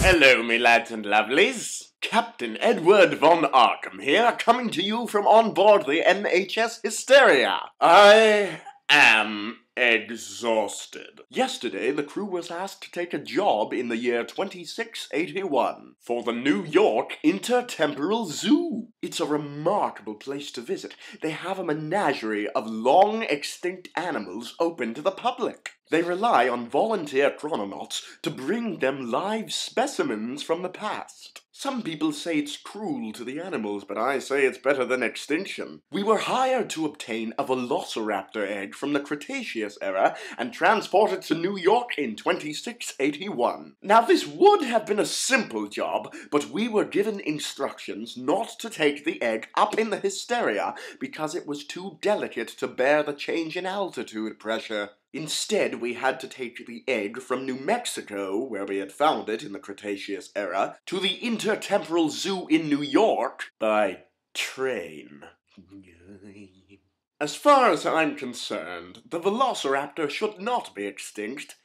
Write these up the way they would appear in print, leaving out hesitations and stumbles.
Hello, me lads and lovelies. Captain Edward von Arkham here, coming to you from on board the MHS Hysteria. I am exhausted. Yesterday, the crew was asked to take a job in the year 2681 for the New York Intertemporal Zoo. It's a remarkable place to visit. They have a menagerie of long-extinct animals open to the public. They rely on volunteer chrononauts to bring them live specimens from the past. Some people say it's cruel to the animals, but I say it's better than extinction. We were hired to obtain a velociraptor egg from the Cretaceous era and transport it to New York in 2681. Now, this would have been a simple job, but we were given instructions not to take the egg up in the Hysteria because it was too delicate to bear the change in altitude pressure. Instead, we had to take the egg from New Mexico, where we had found it in the Cretaceous era, to the Intertemporal Zoo in New York by train. As far as I'm concerned, the velociraptor should not be extinct,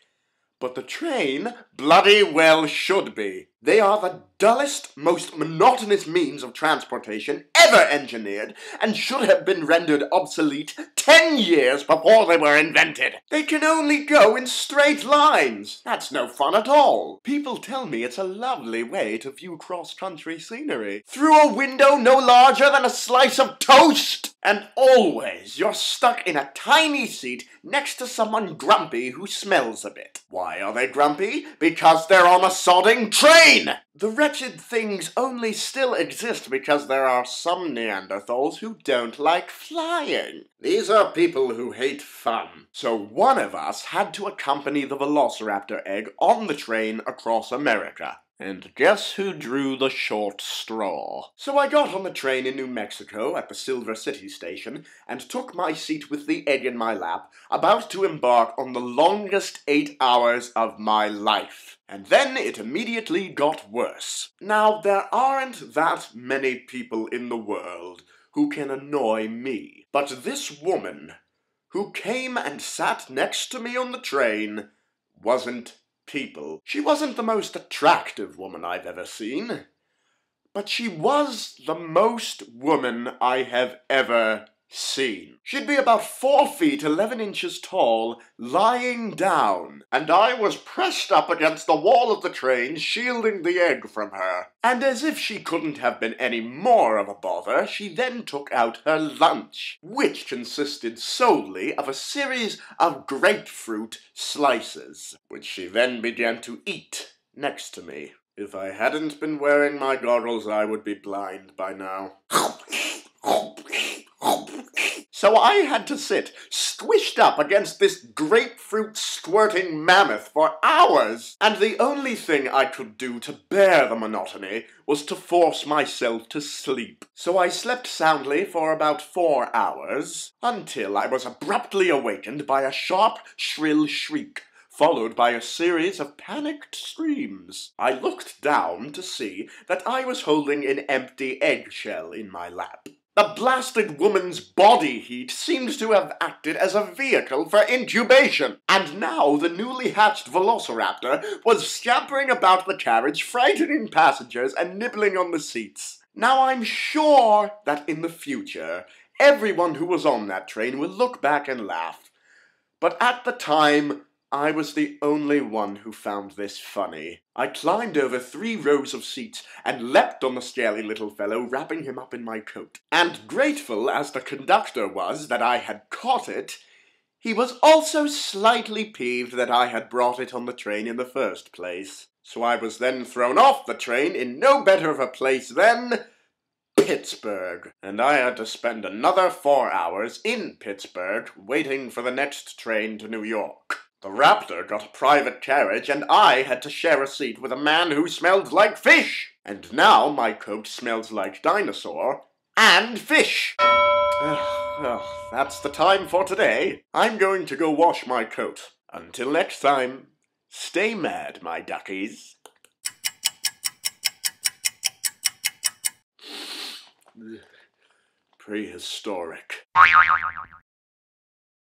but the train bloody well should be. They are the dullest, most monotonous means of transportation ever engineered, and should have been rendered obsolete 10 years before they were invented. They can only go in straight lines. That's no fun at all. People tell me it's a lovely way to view cross-country scenery. Through a window no larger than a slice of toast! And always you're stuck in a tiny seat next to someone grumpy who smells a bit. Why are they grumpy? Because they're on a sodding train! The wretched things only still exist because there are some Neanderthals who don't like flying. These are people who hate fun. So one of us had to accompany the velociraptor egg on the train across America. And guess who drew the short straw? So I got on the train in New Mexico at the Silver City station and took my seat with the egg in my lap, about to embark on the longest 8 hours of my life. And then it immediately got worse. Now, there aren't that many people in the world who can annoy me. But this woman, who came and sat next to me on the train, wasn't people. She wasn't the most attractive woman I've ever seen, but she was the most woman I have ever seen. She'd be about 4 feet 11 inches tall, lying down, and I was pressed up against the wall of the train, shielding the egg from her. And as if she couldn't have been any more of a bother, she then took out her lunch, which consisted solely of a series of grapefruit slices, which she then began to eat next to me. If I hadn't been wearing my goggles, I would be blind by now. So I had to sit squished up against this grapefruit-squirting mammoth for hours, and the only thing I could do to bear the monotony was to force myself to sleep. So I slept soundly for about 4 hours, until I was abruptly awakened by a sharp, shrill shriek, followed by a series of panicked screams. I looked down to see that I was holding an empty eggshell in my lap. The blasted woman's body heat seemed to have acted as a vehicle for incubation, and now the newly hatched velociraptor was scampering about the carriage, frightening passengers and nibbling on the seats. Now I'm sure that in the future, everyone who was on that train will look back and laugh, but at the time, I was the only one who found this funny. I climbed over 3 rows of seats and leapt on the scaly little fellow, wrapping him up in my coat. And grateful as the conductor was that I had caught it, he was also slightly peeved that I had brought it on the train in the first place. So I was then thrown off the train in no better of a place than Pittsburgh. And I had to spend another 4 hours in Pittsburgh waiting for the next train to New York. The raptor got a private carriage, and I had to share a seat with a man who smelled like fish. And now my coat smells like dinosaur and fish. Well, that's the time for today. I'm going to go wash my coat. Until next time, stay mad, my duckies. Prehistoric.